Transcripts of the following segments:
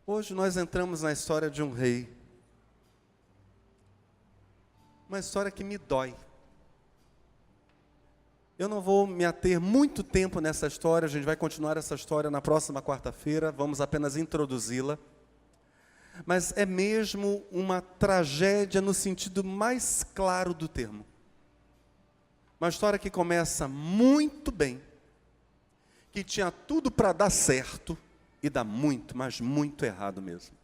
Hoje nós entramos na história de um rei. Uma história que me dói. Eu não vou me ater muito tempo nessa história, a gente vai continuar essa história na próxima quarta-feira, vamos apenas introduzi-la. Mas é mesmo uma tragédia no sentido mais claro do termo. Uma história que começa muito bem, que tinha tudo para dar certo e dá muito, mas muito errado mesmo.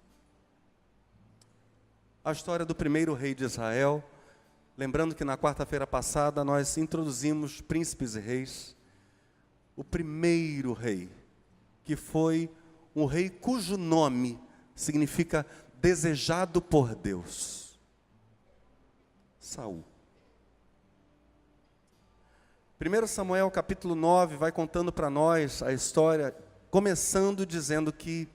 A história do primeiro rei de Israel, lembrando que na quarta-feira passada nós introduzimos príncipes e reis. O primeiro rei, que foi um rei cujo nome significa desejado por Deus. Saul. 1 Samuel capítulo 9 vai contando para nós a história, começando dizendo que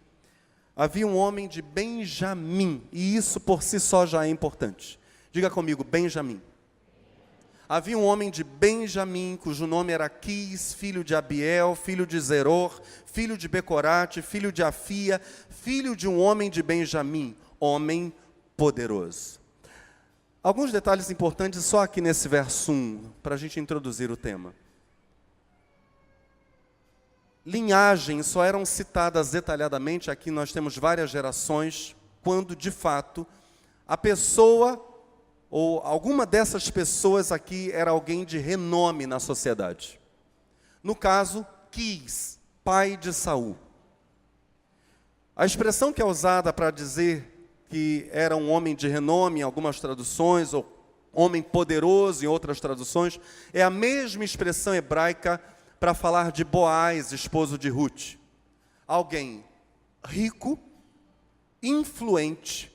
havia um homem de Benjamim, e isso por si só já é importante. Diga comigo, Benjamim. Havia um homem de Benjamim, cujo nome era Quis, filho de Abiel, filho de Zeror, filho de Becorate, filho de Afia, filho de um homem de Benjamim, homem poderoso. Alguns detalhes importantes só aqui nesse verso 1, para a gente introduzir o tema. Linhagens só eram citadas detalhadamente, aqui nós temos várias gerações, quando de fato a pessoa, ou alguma dessas pessoas aqui era alguém de renome na sociedade. No caso, Quis, pai de Saul. A expressão que é usada para dizer que era um homem de renome em algumas traduções, ou homem poderoso em outras traduções, é a mesma expressão hebraica para falar de Boaz, esposo de Ruth. Alguém rico, influente,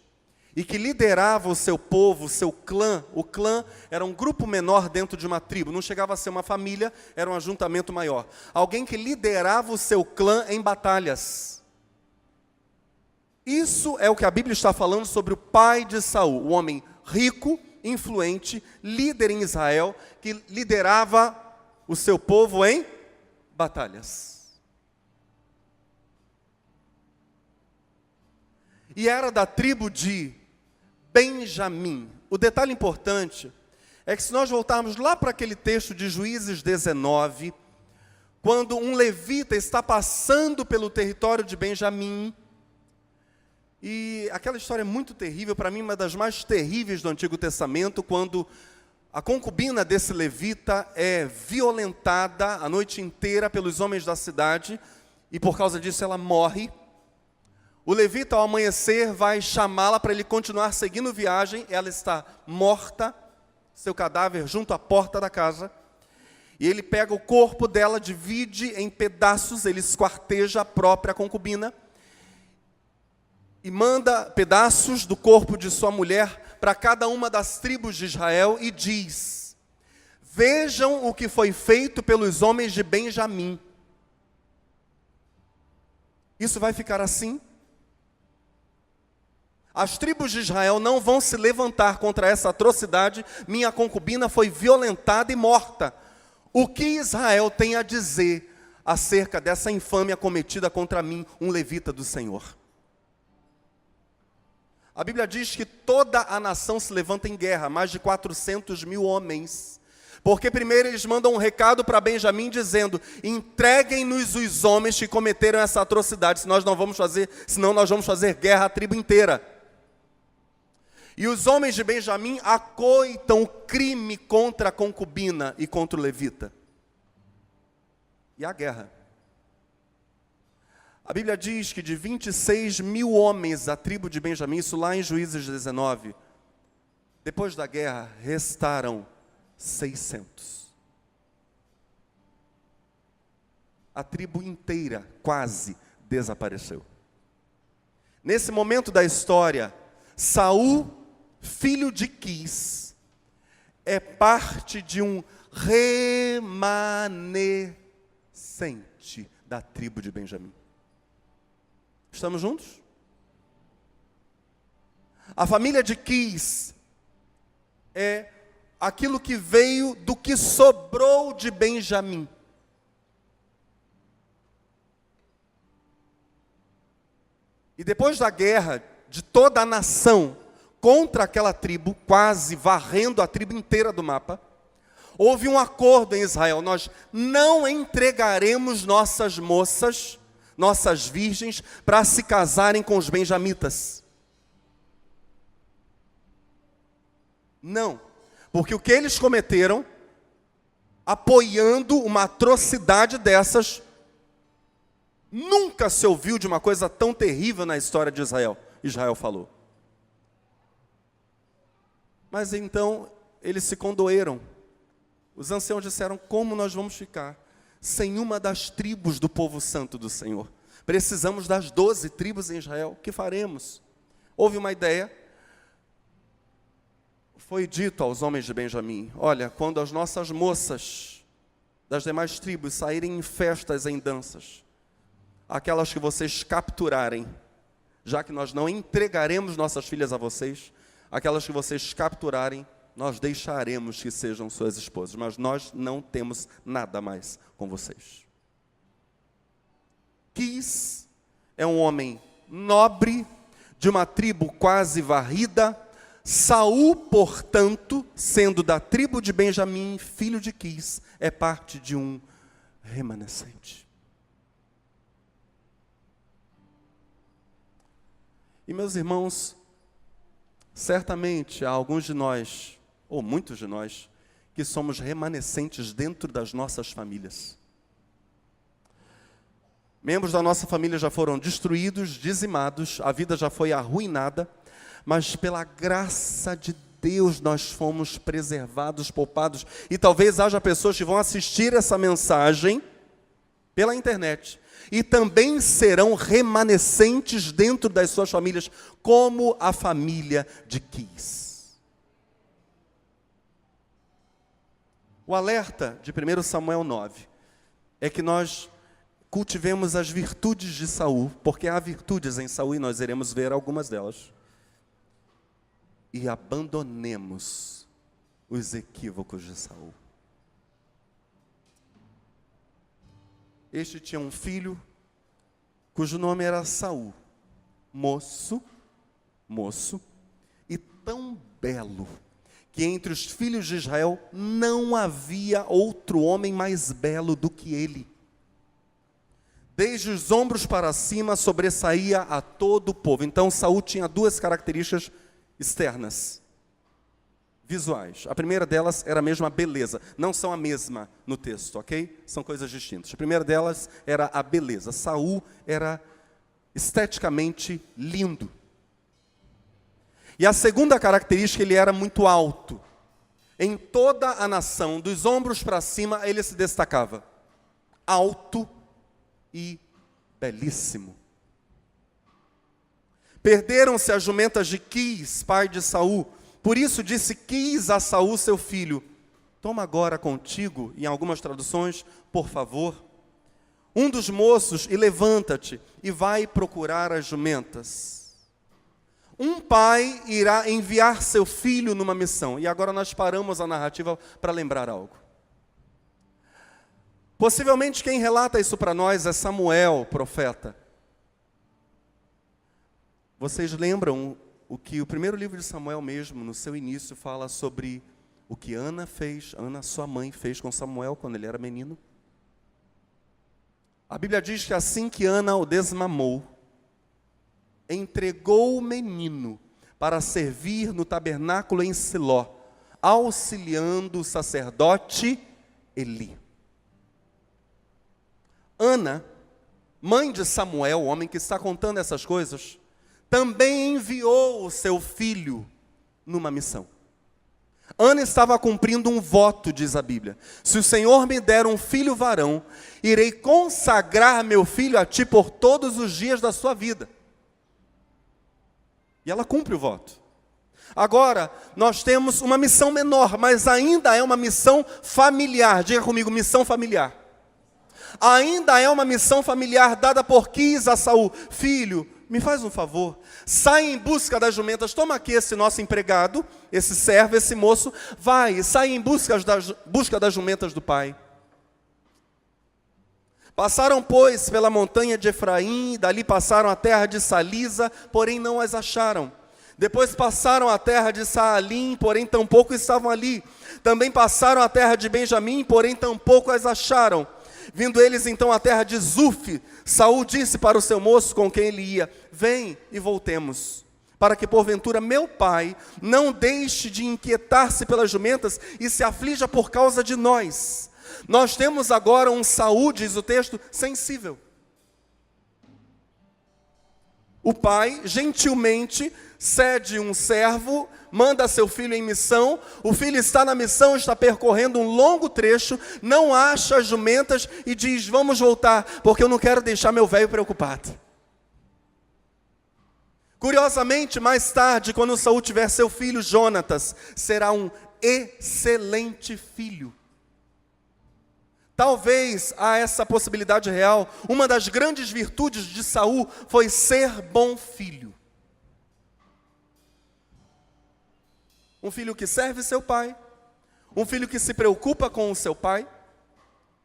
e que liderava o seu povo, o seu clã. O clã era um grupo menor dentro de uma tribo, não chegava a ser uma família, era um ajuntamento maior. Alguém que liderava o seu clã em batalhas. Isso é o que a Bíblia está falando sobre o pai de Saul, o homem rico, influente, líder em Israel, que liderava o seu povo em batalhas. E era da tribo de Benjamim. O detalhe importante é que se nós voltarmos lá para aquele texto de Juízes 19, quando um levita está passando pelo território de Benjamim, e aquela história é muito terrível, para mim uma das mais terríveis do Antigo Testamento, quando a concubina desse levita é violentada a noite inteira pelos homens da cidade, e por causa disso ela morre. O levita, ao amanhecer, vai chamá-la para ele continuar seguindo viagem. Ela está morta, seu cadáver junto à porta da casa. E ele pega o corpo dela, divide em pedaços, ele esquarteja a própria concubina. E manda pedaços do corpo de sua mulher para cada uma das tribos de Israel e diz: vejam o que foi feito pelos homens de Benjamim. Isso vai ficar assim? As tribos de Israel não vão se levantar contra essa atrocidade. Minha concubina foi violentada e morta. O que Israel tem a dizer acerca dessa infâmia cometida contra mim, um levita do Senhor? A Bíblia diz que toda a nação se levanta em guerra, mais de 400 mil homens. Porque primeiro eles mandam um recado para Benjamim dizendo: entreguem-nos os homens que cometeram essa atrocidade, senão nós vamos fazer guerra à tribo inteira. E os homens de Benjamim acoitam o crime contra a concubina e contra o levita. E a guerra. A Bíblia diz que de 26 mil homens da tribo de Benjamim, isso lá em Juízes 19, depois da guerra, restaram 600. A tribo inteira quase desapareceu. Nesse momento da história, Saul, filho de Quis, é parte de um remanescente da tribo de Benjamim. Estamos juntos? A família de Quis é aquilo que veio do que sobrou de Benjamim. E depois da guerra de toda a nação contra aquela tribo, quase varrendo a tribo inteira do mapa, houve um acordo em Israel: nós não entregaremos nossas moças, nossas virgens, para se casarem com os benjamitas. Não, porque o que eles cometeram, apoiando uma atrocidade dessas, nunca se ouviu de uma coisa tão terrível na história de Israel. Israel falou. Mas então eles se condoeram. Os anciãos disseram: como nós vamos ficar sem uma das tribos do povo santo do Senhor? Precisamos das 12 tribos em Israel. O que faremos? Houve uma ideia. Foi dito aos homens de Benjamim: olha, quando as nossas moças das demais tribos saírem em festas, em danças, aquelas que vocês capturarem, já que nós não entregaremos nossas filhas a vocês, aquelas que vocês capturarem, nós deixaremos que sejam suas esposas, mas nós não temos nada mais com vocês. Quis é um homem nobre, de uma tribo quase varrida. Saul, portanto, sendo da tribo de Benjamim, filho de Quis, é parte de um remanescente. E meus irmãos, certamente há alguns de nós, ou muitos de nós, que somos remanescentes dentro das nossas famílias. Membros da nossa família já foram destruídos, dizimados, a vida já foi arruinada, mas pela graça de Deus nós fomos preservados, poupados. E talvez haja pessoas que vão assistir essa mensagem pela internet e também serão remanescentes dentro das suas famílias, como a família de Quis. O alerta de 1 Samuel 9 é que nós cultivemos as virtudes de Saul, porque há virtudes em Saul e nós iremos ver algumas delas. E abandonemos os equívocos de Saul. Este tinha um filho, cujo nome era Saul, moço, e tão belo, que entre os filhos de Israel não havia outro homem mais belo do que ele. Desde os ombros para cima sobressaía a todo o povo. Então Saul tinha duas características externas, visuais. A primeira delas era mesmo a beleza. Não são a mesma no texto, ok? São coisas distintas. A primeira delas era a beleza. Saul era esteticamente lindo. E a segunda característica, ele era muito alto. Em toda a nação, dos ombros para cima, ele se destacava. Alto e belíssimo. Perderam-se as jumentas de Quis, pai de Saul. Por isso disse Quis a Saul, seu filho: toma agora contigo, em algumas traduções, por favor, um dos moços e levanta-te e vai procurar as jumentas. Um pai irá enviar seu filho numa missão. E agora nós paramos a narrativa para lembrar algo. Possivelmente quem relata isso para nós é Samuel, profeta. Vocês lembram o que o primeiro livro de Samuel mesmo, no seu início, fala sobre o que Ana fez, Ana, sua mãe, fez com Samuel quando ele era menino? A Bíblia diz que assim que Ana o desmamou, entregou o menino para servir no tabernáculo em Siló, auxiliando o sacerdote Eli. Ana, mãe de Samuel, o homem que está contando essas coisas, também enviou o seu filho numa missão. Ana estava cumprindo um voto, diz a Bíblia: se o Senhor me der um filho varão, irei consagrar meu filho a ti por todos os dias da sua vida. E ela cumpre o voto. Agora, nós temos uma missão menor, mas ainda é uma missão familiar. Diga comigo, missão familiar. Ainda é uma missão familiar dada por Quis a Saul: filho, me faz um favor, sai em busca das jumentas. Toma aqui esse nosso empregado, esse servo, esse moço, vai, sai em busca das jumentas do pai. Passaram, pois, pela montanha de Efraim, dali passaram a terra de Salisa, porém não as acharam. Depois passaram a terra de Saalim, porém tampouco estavam ali. Também passaram a terra de Benjamim, porém tampouco as acharam. Vindo eles então à terra de Zuf, Saul disse para o seu moço com quem ele ia: vem e voltemos, para que porventura meu pai não deixe de inquietar-se pelas jumentas e se aflija por causa de nós. Nós temos agora um Saul, diz o texto, sensível. O pai, gentilmente, cede um servo, manda seu filho em missão, o filho está na missão, está percorrendo um longo trecho, não acha as jumentas e diz: vamos voltar, porque eu não quero deixar meu velho preocupado. Curiosamente, mais tarde, quando Saul tiver seu filho Jonatas, será um excelente filho. Talvez há essa possibilidade real. Uma das grandes virtudes de Saul foi ser bom filho. Um filho que serve seu pai, um filho que se preocupa com o seu pai.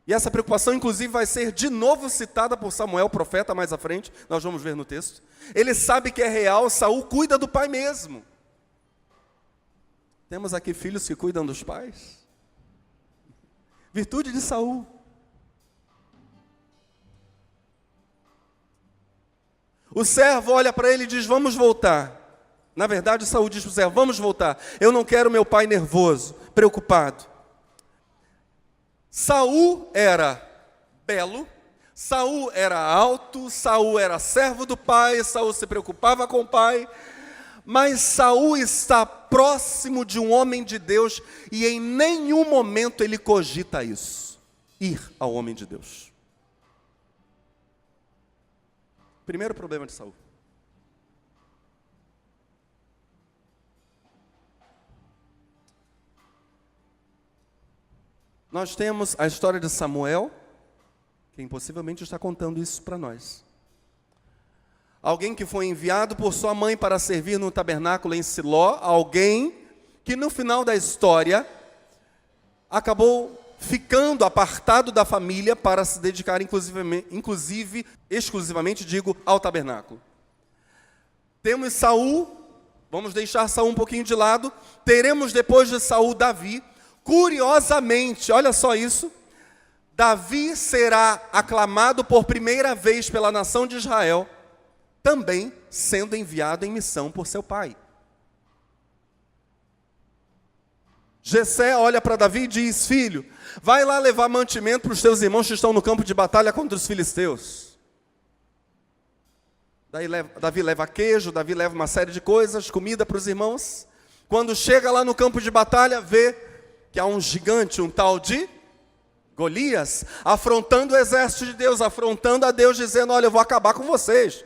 E essa preocupação, inclusive, vai ser de novo citada por Samuel, profeta, mais à frente. Nós vamos ver no texto. Ele sabe que é real, Saul cuida do pai mesmo. Temos aqui filhos que cuidam dos pais. Virtude de Saul. O servo olha para ele e diz: vamos voltar. Na verdade, Saul diz para o servo: vamos voltar. Eu não quero meu pai nervoso, preocupado. Saul era belo, Saul era alto, Saul era servo do pai, Saul se preocupava com o pai. Mas Saul está próximo de um homem de Deus e em nenhum momento ele cogita isso, ir ao homem de Deus. Primeiro problema de Saul. Nós temos a história de Samuel, quem possivelmente está contando isso para nós. Alguém que foi enviado por sua mãe para servir no tabernáculo em Siló, alguém que no final da história acabou ficando apartado da família para se dedicar exclusivamente, ao tabernáculo. Temos Saul, vamos deixar Saul um pouquinho de lado, teremos depois de Saul Davi. Curiosamente, olha só isso, Davi será aclamado por primeira vez pela nação de Israel, também sendo enviado em missão por seu pai. Jessé olha para Davi e diz: filho, vai lá levar mantimento para os teus irmãos que estão no campo de batalha contra os filisteus. Daí Davi leva queijo, Davi leva uma série de coisas, comida para os irmãos. Quando chega lá no campo de batalha, vê que há um gigante, um tal de Golias, afrontando o exército de Deus, afrontando a Deus, dizendo: olha, eu vou acabar com vocês.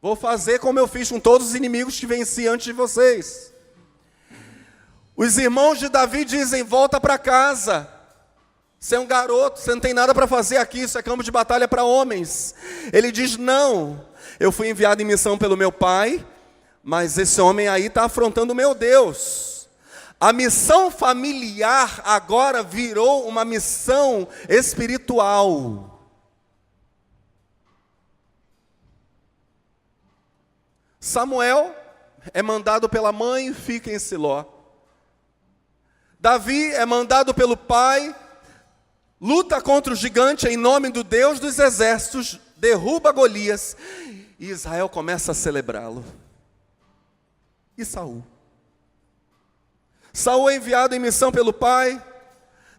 Vou fazer como eu fiz com todos os inimigos que venci antes de vocês. Os irmãos de Davi dizem: volta para casa. Você é um garoto, você não tem nada para fazer aqui, isso é campo de batalha para homens. Ele diz: não, eu fui enviado em missão pelo meu pai, mas esse homem aí está afrontando o meu Deus. A missão familiar agora virou uma missão espiritual. Samuel é mandado pela mãe e fica em Siló. Davi é mandado pelo pai, luta contra o gigante em nome do Deus dos exércitos, derruba Golias, e Israel começa a celebrá-lo. E Saul? Saul é enviado em missão pelo pai,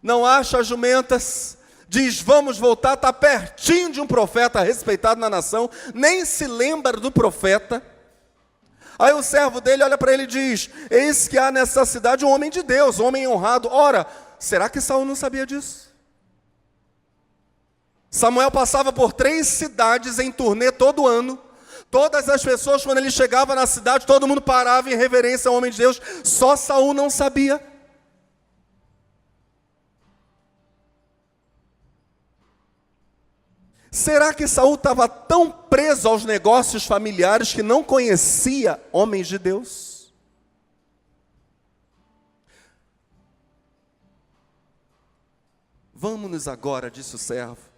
não acha as jumentas, diz: vamos voltar, está pertinho de um profeta respeitado na nação, nem se lembra do profeta. Aí o servo dele olha para ele e diz: eis que há nessa cidade um homem de Deus, um homem honrado. Ora, será que Saul não sabia disso? Samuel passava por 3 cidades em turnê todo ano. Todas as pessoas, quando ele chegava na cidade, todo mundo parava em reverência ao homem de Deus. Só Saul não sabia. Será que Saul estava tão preso aos negócios familiares que não conhecia homens de Deus? Vamos-nos agora, disse o servo,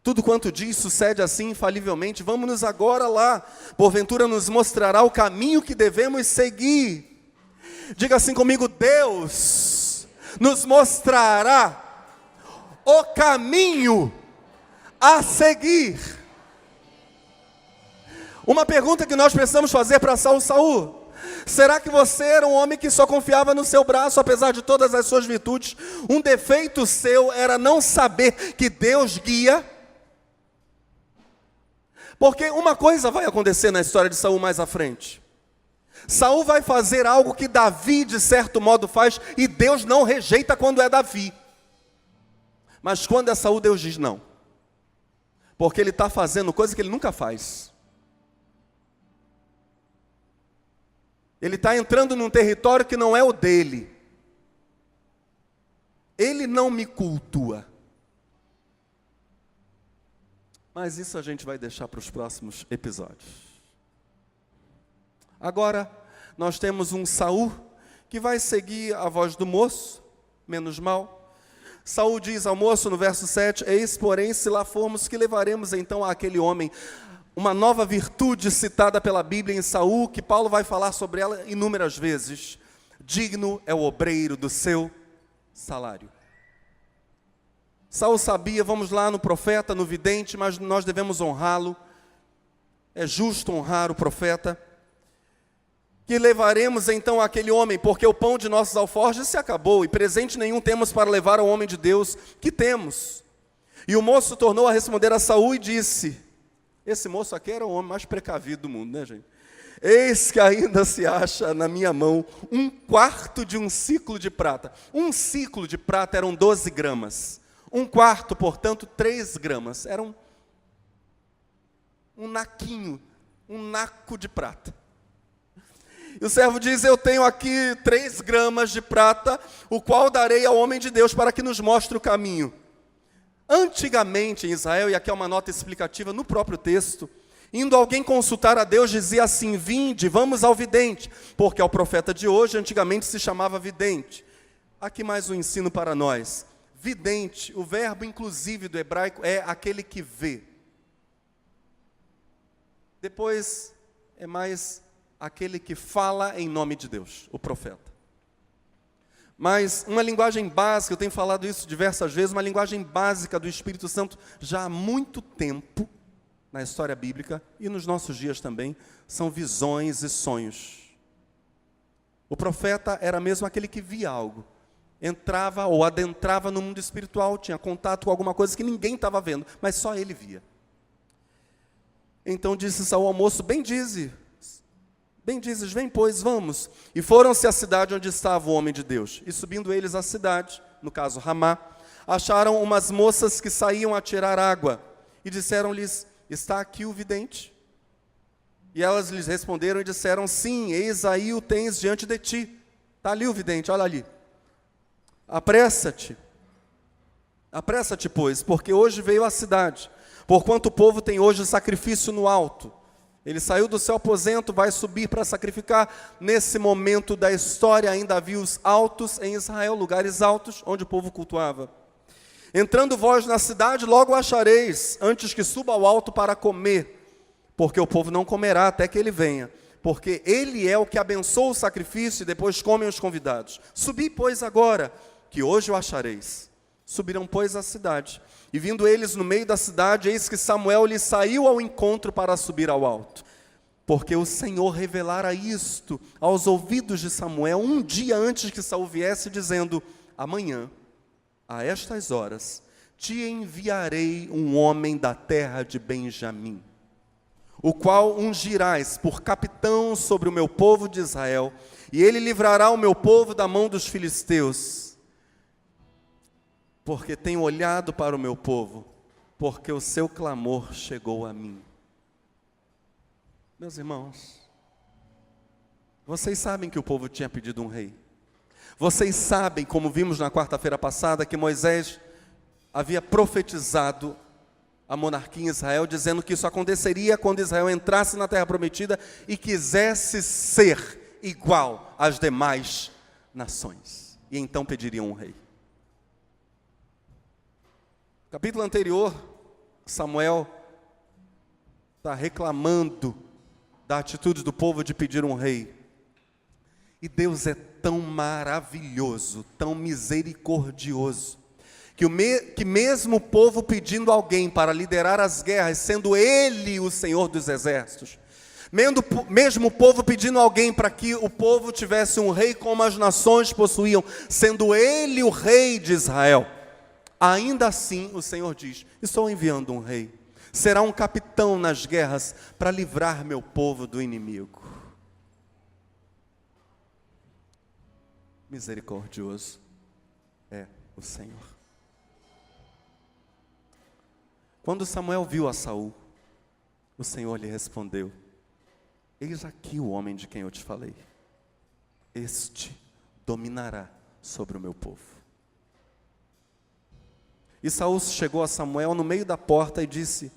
Tudo quanto diz sucede assim infalivelmente. Vamos agora lá. Porventura nos mostrará o caminho que devemos seguir. Diga assim comigo: Deus nos mostrará o caminho a seguir. Uma pergunta que nós precisamos fazer para Saul: será que você era um homem que só confiava no seu braço, apesar de todas as suas virtudes? Um defeito seu era não saber que Deus guia? Porque uma coisa vai acontecer na história de Saul mais à frente. Saul vai fazer algo que Davi, de certo modo, faz, e Deus não rejeita quando é Davi. Mas quando é Saul, Deus diz não. Porque ele está fazendo coisa que ele nunca faz. Ele está entrando num território que não é o dele. Ele não me cultua. Mas isso a gente vai deixar para os próximos episódios. Agora, nós temos um Saul que vai seguir a voz do moço, menos mal. Saul diz ao moço no verso 7, eis, porém, se lá formos, que levaremos então àquele homem? Uma nova virtude citada pela Bíblia em Saul, que Paulo vai falar sobre ela inúmeras vezes. Digno é o obreiro do seu salário. Saul sabia, vamos lá no profeta, no vidente, mas nós devemos honrá-lo. É justo honrar o profeta. Que levaremos então àquele homem, porque o pão de nossos alforjes se acabou, e presente nenhum temos para levar ao homem de Deus. Que temos? E o moço tornou a responder a Saul e disse, esse moço aqui era o homem mais precavido do mundo, né, gente? Eis que ainda se acha na minha mão 1/4 de um ciclo de prata. Um ciclo de prata eram 12 gramas. 1/4, portanto, 3 gramas. Era um naquinho, um naco de prata. E o servo diz, eu tenho aqui 3 gramas de prata, o qual darei ao homem de Deus para que nos mostre o caminho. Antigamente em Israel, e aqui é uma nota explicativa no próprio texto, indo alguém consultar a Deus, dizia assim, vinde, vamos ao vidente, porque ao profeta de hoje, antigamente se chamava vidente. Aqui mais um ensino para nós. Vidente, o verbo inclusive do hebraico é aquele que vê. Depois é mais aquele que fala em nome de Deus, o profeta. Mas uma linguagem básica, eu tenho falado isso diversas vezes, uma linguagem básica do Espírito Santo já há muito tempo, na história bíblica e nos nossos dias também, são visões e sonhos. O profeta era mesmo aquele que via algo. Entrava ou adentrava no mundo espiritual, tinha contato com alguma coisa que ninguém estava vendo, mas só ele via. Então disse Saul ao moço, bem dizes, vem pois, vamos. E foram-se à cidade onde estava o homem de Deus. E subindo eles à cidade, no caso Ramá, acharam umas moças que saíam a tirar água. E disseram-lhes, está aqui o vidente? E elas lhes responderam e disseram, sim, eis aí o tens diante de ti. Está ali o vidente, olha ali. Apressa-te, pois, porque hoje veio à cidade, porquanto o povo tem hoje sacrifício no alto. Ele saiu do seu aposento, vai subir para sacrificar. Nesse momento da história ainda havia os altos em Israel, lugares altos onde o povo cultuava. Entrando vós na cidade, logo achareis, antes que suba ao alto para comer, porque o povo não comerá até que ele venha, porque ele é o que abençoa o sacrifício e depois comem os convidados. Subi, pois, agora, que hoje o achareis. Subiram, pois, à cidade. E vindo eles no meio da cidade, eis que Samuel lhe saiu ao encontro para subir ao alto. Porque o Senhor revelara isto aos ouvidos de Samuel, um dia antes que Saul viesse, dizendo, amanhã, a estas horas, te enviarei um homem da terra de Benjamim, o qual ungirás por capitão sobre o meu povo de Israel, e ele livrará o meu povo da mão dos filisteus. Porque tenho olhado para o meu povo, porque o seu clamor chegou a mim. Meus irmãos, vocês sabem que o povo tinha pedido um rei. Vocês sabem, como vimos na quarta-feira passada, que Moisés havia profetizado a monarquia em Israel, dizendo que isso aconteceria quando Israel entrasse na terra prometida e quisesse ser igual às demais nações. E então pediriam um rei. Capítulo anterior, Samuel está reclamando da atitude do povo de pedir um rei. E Deus é tão maravilhoso, tão misericordioso, que mesmo o povo pedindo alguém para liderar as guerras, sendo Ele o Senhor dos exércitos, mesmo o povo pedindo alguém para que o povo tivesse um rei como as nações possuíam, sendo Ele o rei de Israel, ainda assim o Senhor diz: estou enviando um rei, será um capitão nas guerras para livrar meu povo do inimigo. Misericordioso é o Senhor. Quando Samuel viu a Saul, o Senhor lhe respondeu: eis aqui o homem de quem eu te falei. Este dominará sobre o meu povo. E Saul chegou a Samuel no meio da porta e disse: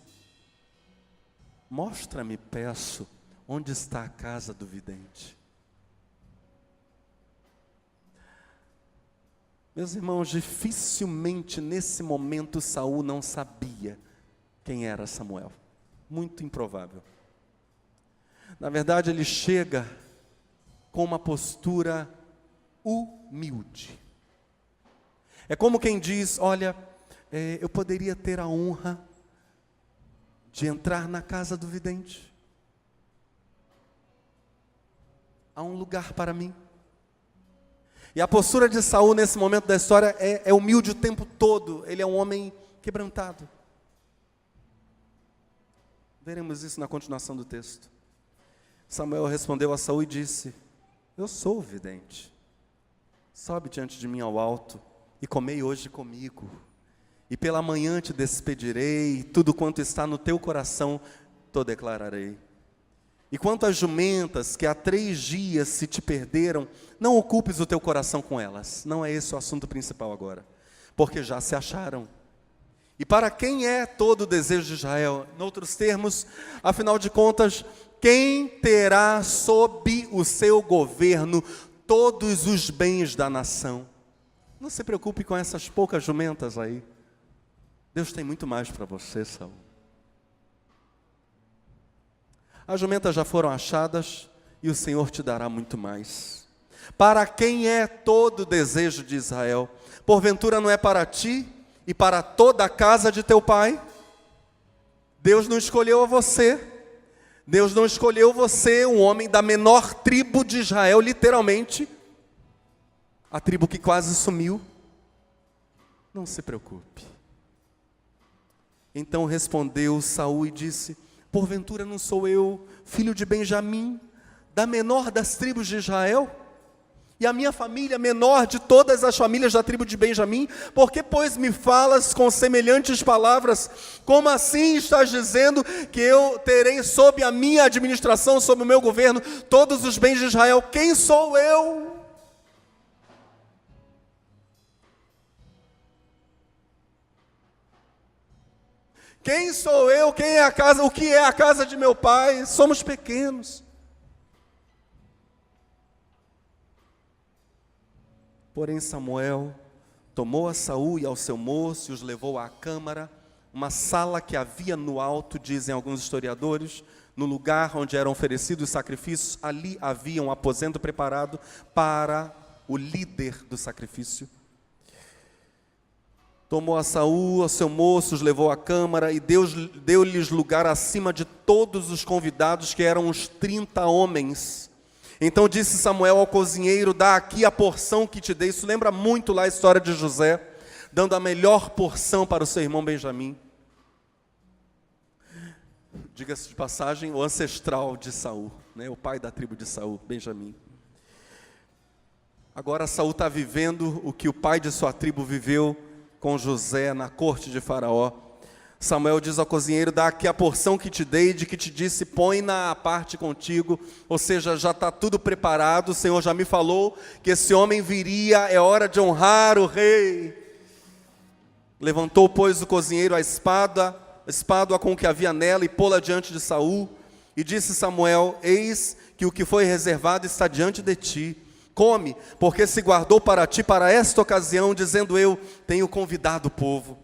mostra-me, peço, onde está a casa do vidente. Meus irmãos, dificilmente nesse momento Saul não sabia quem era Samuel. Muito improvável. Na verdade, ele chega com uma postura humilde. É como quem diz: olha, eu poderia ter a honra de entrar na casa do vidente. Há um lugar para mim. E a postura de Saul nesse momento da história é humilde o tempo todo. Ele é um homem quebrantado. Veremos isso na continuação do texto. Samuel respondeu a Saul e disse: eu sou o vidente. Sobe diante de mim ao alto e comei hoje comigo. E pela manhã te despedirei, e tudo quanto está no teu coração te declararei. E quanto às jumentas que há 3 dias se te perderam, não ocupes o teu coração com elas. Não é esse o assunto principal agora, porque já se acharam. E para quem é todo o desejo de Israel? Em outros termos, afinal de contas, quem terá sob o seu governo todos os bens da nação? Não se preocupe com essas poucas jumentas aí. Deus tem muito mais para você, Saul. As jumentas já foram achadas e o Senhor te dará muito mais. Para quem é todo o desejo de Israel? Porventura não é para ti e para toda a casa de teu pai? Deus não escolheu a você. Deus não escolheu você, um homem da menor tribo de Israel, literalmente. A tribo que quase sumiu. Não se preocupe. Então respondeu Saul e disse: porventura não sou eu filho de Benjamim, da menor das tribos de Israel? E a minha família menor de todas as famílias da tribo de Benjamim? Por que, pois, me falas com semelhantes palavras? Como assim estás dizendo que eu terei sob a minha administração, sob o meu governo, todos os bens de Israel? Quem sou eu? Quem sou eu? Quem é a casa? O que é a casa de meu pai? Somos pequenos. Porém Samuel tomou a Saul e ao seu moço e os levou à câmara, uma sala que havia no alto, dizem alguns historiadores, no lugar onde eram oferecidos os sacrifícios. Ali havia um aposento preparado para o líder do sacrifício. Tomou a Saul, a seu moço, os levou à câmara e deu-lhes lugar acima de todos os convidados, que eram uns 30 homens. Então disse Samuel ao cozinheiro: dá aqui a porção que te dei. Isso lembra muito lá a história de José, dando a melhor porção para o seu irmão Benjamim. Diga-se de passagem, o ancestral de Saul, né? O pai da tribo de Saul, Benjamim. Agora Saul está vivendo o que o pai de sua tribo viveu com José na corte de Faraó. Samuel diz ao cozinheiro: dá aqui a porção que te dei, de que te disse, põe-na à parte contigo. Ou seja, já está tudo preparado, o Senhor já me falou que esse homem viria, é hora de honrar o rei. Levantou, pois, o cozinheiro a espada com o que havia nela, e pô-la diante de Saul. E disse Samuel: eis que o que foi reservado está diante de ti. Come, porque se guardou para ti para esta ocasião, dizendo eu, tenho convidado o povo.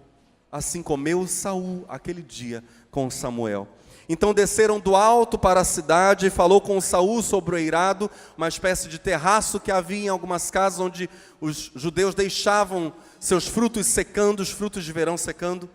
Assim comeu Saul aquele dia com Samuel. Então desceram do alto para a cidade e falou com Saul sobre o eirado, uma espécie de terraço que havia em algumas casas onde os judeus deixavam seus frutos secando, os frutos de verão secando.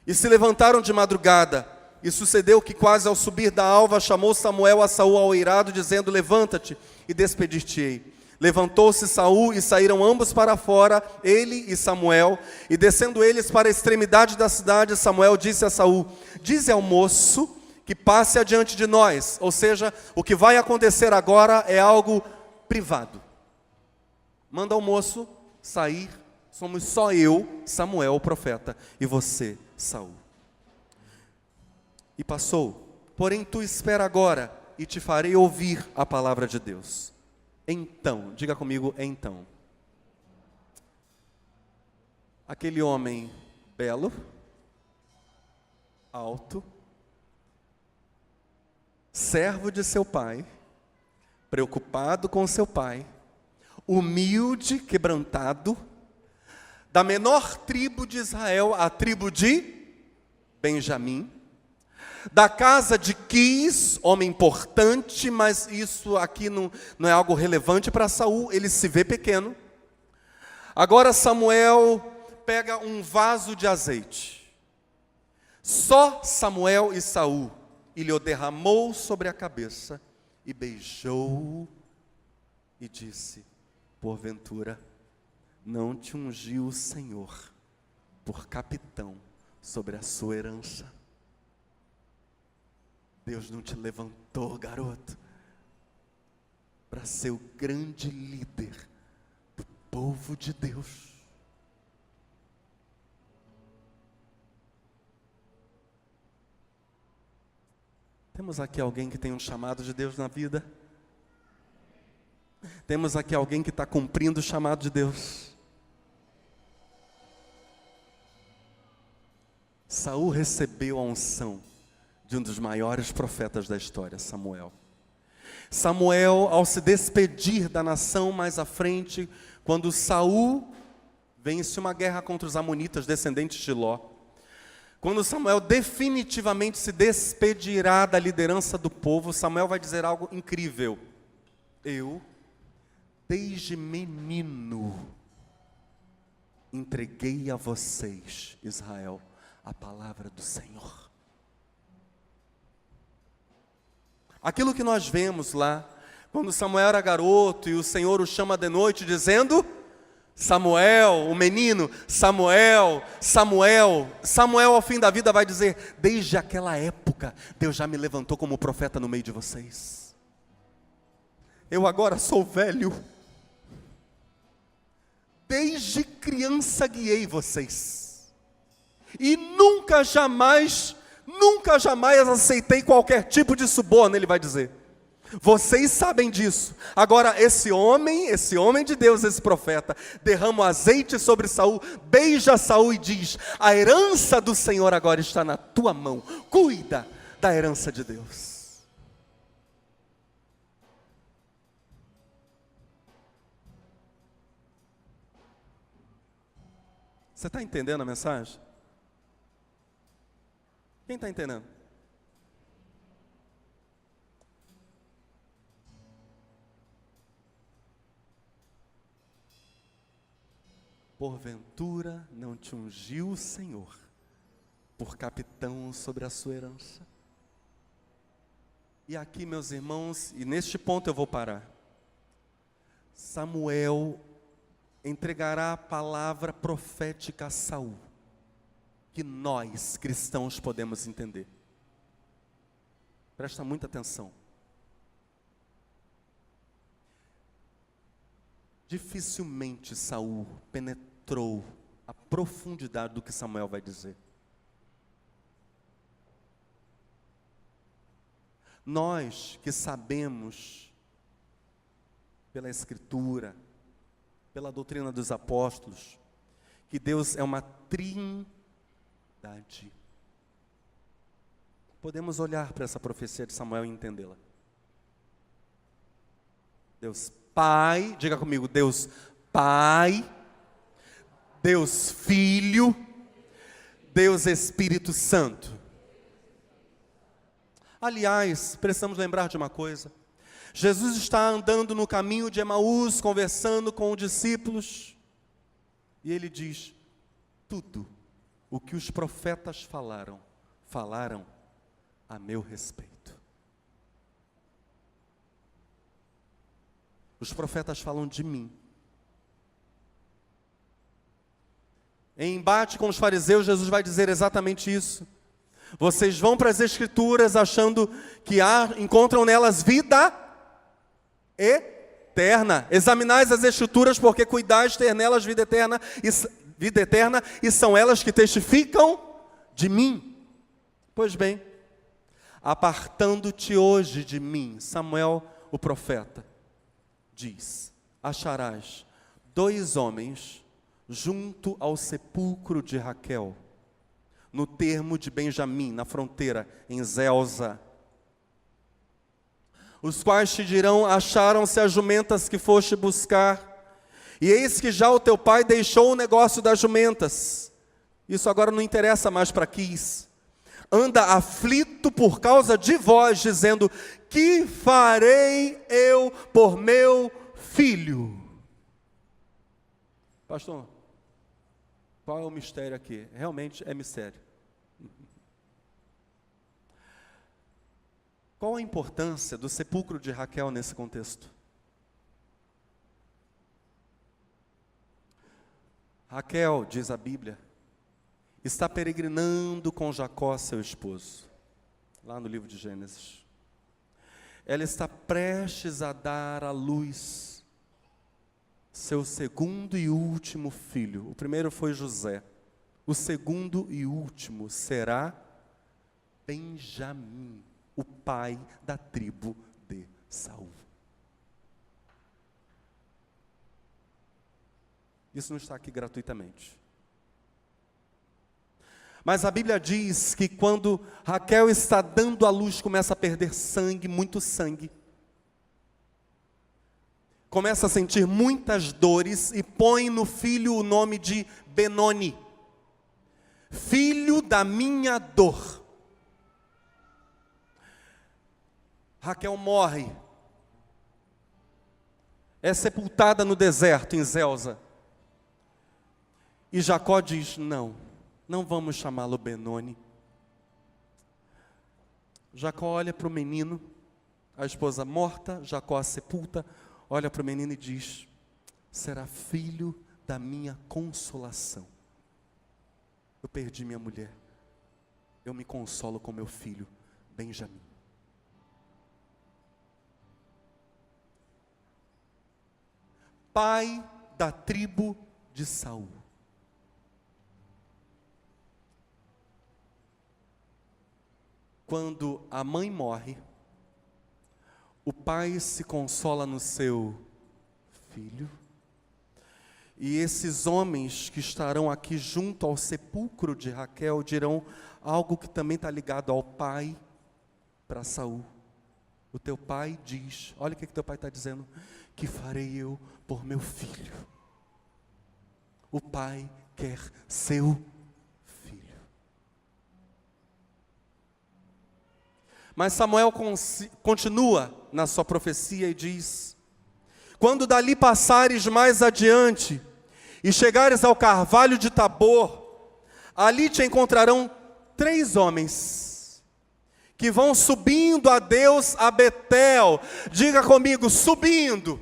E se levantaram de madrugada. E sucedeu que quase ao subir da alva chamou Samuel a Saul ao eirado, dizendo: levanta-te e despedir-te-ei. Levantou-se Saul e saíram ambos para fora, ele e Samuel, e descendo eles para a extremidade da cidade, Samuel disse a Saul: dize ao moço que passe adiante de nós. Ou seja, o que vai acontecer agora é algo privado. Manda o moço sair, somos só eu, Samuel, o profeta, e você, Saul. E passou: porém tu espera agora, e te farei ouvir a palavra de Deus. Então, diga comigo, então. Aquele homem belo, alto, servo de seu pai, preocupado com seu pai, humilde, quebrantado, da menor tribo de Israel, a tribo de Benjamim, da casa de Quis, homem importante, mas isso aqui não é algo relevante para Saul, ele se vê pequeno. Agora Samuel pega um vaso de azeite, só Samuel e Saul, e lhe o derramou sobre a cabeça, e beijou, e disse: porventura, não te ungiu o Senhor por capitão sobre a sua herança? Deus não te levantou, garoto, para ser o grande líder do povo de Deus. Temos aqui alguém que tem um chamado de Deus na vida? Temos aqui alguém que está cumprindo o chamado de Deus? Saul recebeu a unção de um dos maiores profetas da história, Samuel. Samuel, ao se despedir da nação mais à frente, quando Saul vence uma guerra contra os amonitas, descendentes de Ló, quando Samuel definitivamente se despedirá da liderança do povo, Samuel vai dizer algo incrível: eu, desde menino, entreguei a vocês, Israel, a palavra do Senhor. Aquilo que nós vemos lá, quando Samuel era garoto e o Senhor o chama de noite dizendo: Samuel, o menino, Samuel, Samuel. Samuel ao fim da vida vai dizer: desde aquela época, Deus já me levantou como profeta no meio de vocês. Eu agora sou velho. Desde criança guiei vocês. E nunca jamais aceitei qualquer tipo de suborno, ele vai dizer. Vocês sabem disso. Agora esse homem de Deus, esse profeta, derrama o azeite sobre Saul, beija Saul e diz: a herança do Senhor agora está na tua mão. Cuida da herança de Deus. Você está entendendo a mensagem? Quem está entendendo? Porventura não te ungiu o Senhor por capitão sobre a sua herança? E aqui, meus irmãos, e neste ponto eu vou parar. Samuel entregará a palavra profética a Saul, que nós, cristãos, podemos entender. Presta muita atenção. Dificilmente Saul penetrou a profundidade do que Samuel vai dizer. Nós que sabemos, pela Escritura, pela doutrina dos apóstolos, que Deus é uma trindade, podemos olhar para essa profecia de Samuel e entendê-la. Deus Pai, diga comigo, Deus Pai, Deus Filho, Deus Espírito Santo. Aliás, precisamos lembrar de uma coisa. Jesus está andando no caminho de Emaús, conversando com os discípulos, e ele diz: tudo o que os profetas falaram a meu respeito. Os profetas falam de mim. Em embate com os fariseus, Jesus vai dizer exatamente isso. Vocês vão para as Escrituras achando que encontram nelas vida eterna. Examinais as Escrituras, porque cuidais ter nelas vida eterna, e são elas que testificam de mim. Pois bem, apartando-te hoje de mim, Samuel, o profeta, diz: acharás 2 homens junto ao sepulcro de Raquel, no termo de Benjamim, na fronteira, em Zelza, os quais te dirão: acharam-se as jumentas que foste buscar, e eis que já o teu pai deixou o negócio das jumentas. Isso agora não interessa mais para Quis. Anda aflito por causa de vós, dizendo: que farei eu por meu filho? Pastor, qual é o mistério aqui? Realmente é mistério. Qual a importância do sepulcro de Raquel nesse contexto? Raquel, diz a Bíblia, está peregrinando com Jacó, seu esposo, lá no livro de Gênesis. Ela está prestes a dar à luz seu segundo e último filho. O primeiro foi José. O segundo e último será Benjamim, o pai da tribo de Saul. Isso não está aqui gratuitamente. Mas a Bíblia diz que quando Raquel está dando à luz, começa a perder sangue, muito sangue. Começa a sentir muitas dores e põe no filho o nome de Benoni. Filho da minha dor. Raquel morre. É sepultada no deserto, em Zelza. E Jacó diz: não vamos chamá-lo Benoni. Jacó olha para o menino, a esposa morta, Jacó a sepulta, olha para o menino e diz: será filho da minha consolação. Eu perdi minha mulher, eu me consolo com meu filho, Benjamim. Pai da tribo de Saul. Quando a mãe morre, o pai se consola no seu filho, e esses homens que estarão aqui junto ao sepulcro de Raquel dirão algo que também está ligado ao pai para Saul. O teu pai diz, olha o que teu pai está dizendo: que farei eu por meu filho? O pai quer seu filho. Mas Samuel continua na sua profecia e diz: quando dali passares mais adiante e chegares ao carvalho de Tabor, ali te encontrarão 3 homens que vão subindo a Deus a Betel. Diga comigo: subindo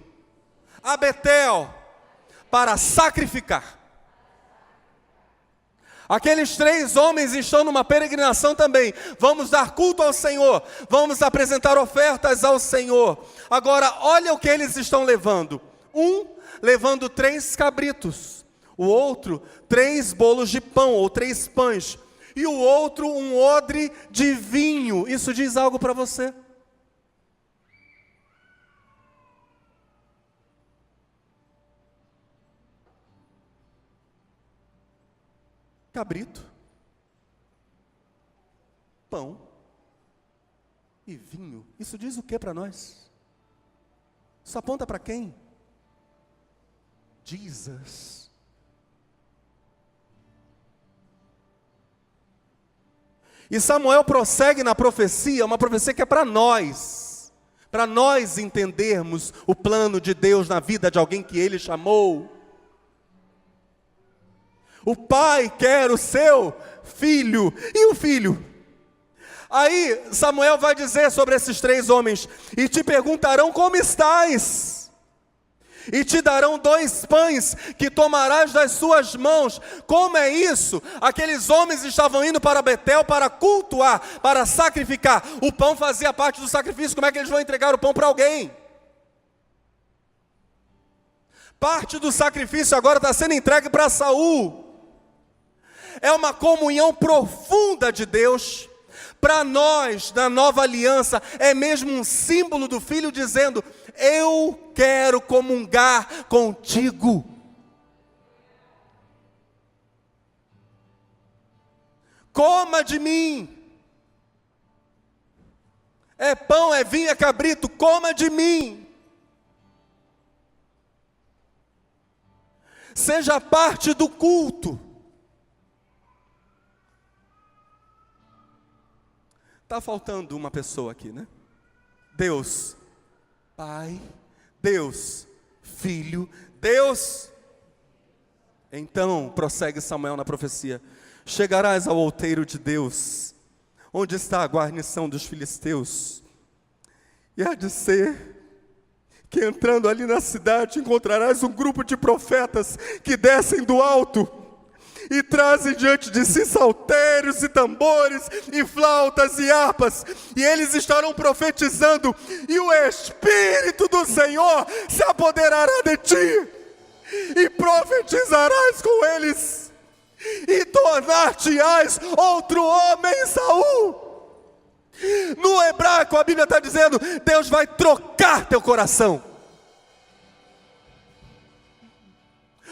a Betel para sacrificar. Aqueles 3 homens estão numa peregrinação também. Vamos dar culto ao Senhor, vamos apresentar ofertas ao Senhor. Agora, olha o que eles estão levando. Um levando 3 cabritos, o outro 3 bolos de pão, ou 3 pães, e o outro um odre de vinho. Isso diz algo para você? Cabrito, pão e vinho. Isso diz o que para nós? Isso aponta para quem? Jesus. E Samuel prossegue na profecia, uma profecia que é para nós entendermos o plano de Deus na vida de alguém que Ele chamou. O pai quer o seu filho, e o filho? Aí Samuel vai dizer sobre esses 3 homens: e te perguntarão como estás, e te darão 2 pães que tomarás das suas mãos. Como é isso? Aqueles homens estavam indo para Betel para cultuar, para sacrificar. O pão fazia parte do sacrifício. Como é que eles vão entregar o pão para alguém? Parte do sacrifício agora está sendo entregue para Saul. É uma comunhão profunda de Deus. Para nós, na nova aliança, é mesmo um símbolo do Filho dizendo: eu quero comungar contigo. Coma de mim. É pão, é vinho, é cabrito, coma de mim. Seja parte do culto. Está faltando uma pessoa aqui, né? Deus Pai, Deus Filho, Deus. Então, prossegue Samuel na profecia: chegarás ao outeiro de Deus, onde está a guarnição dos filisteus, e há de ser que entrando ali na cidade encontrarás um grupo de profetas que descem do alto e trazem diante de si saltérios e tambores e flautas e harpas, e eles estarão profetizando, e o Espírito do Senhor se apoderará de ti, e profetizarás com eles, e tornar-te-ás outro homem, Saul. No hebraico a Bíblia está dizendo: Deus vai trocar teu coração.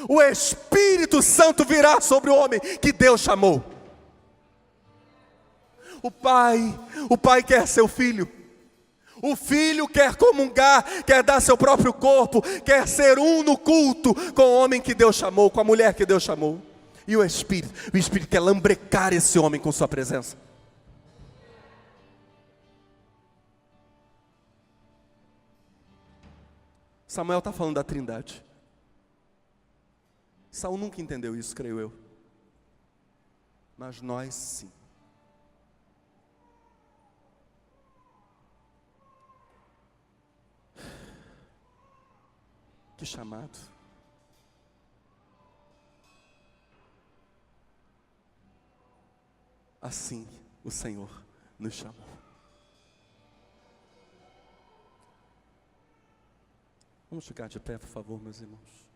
O Espírito Santo virá sobre o homem que Deus chamou. O pai quer seu filho. O filho quer comungar, quer dar seu próprio corpo, quer ser um no culto com o homem que Deus chamou, com a mulher que Deus chamou. E o Espírito quer lambrecar esse homem com sua presença. Samuel está falando da Trindade. Saul nunca entendeu isso, creio eu. Mas nós sim. Que chamado. Assim o Senhor nos chamou. Vamos ficar de pé, por favor, meus irmãos.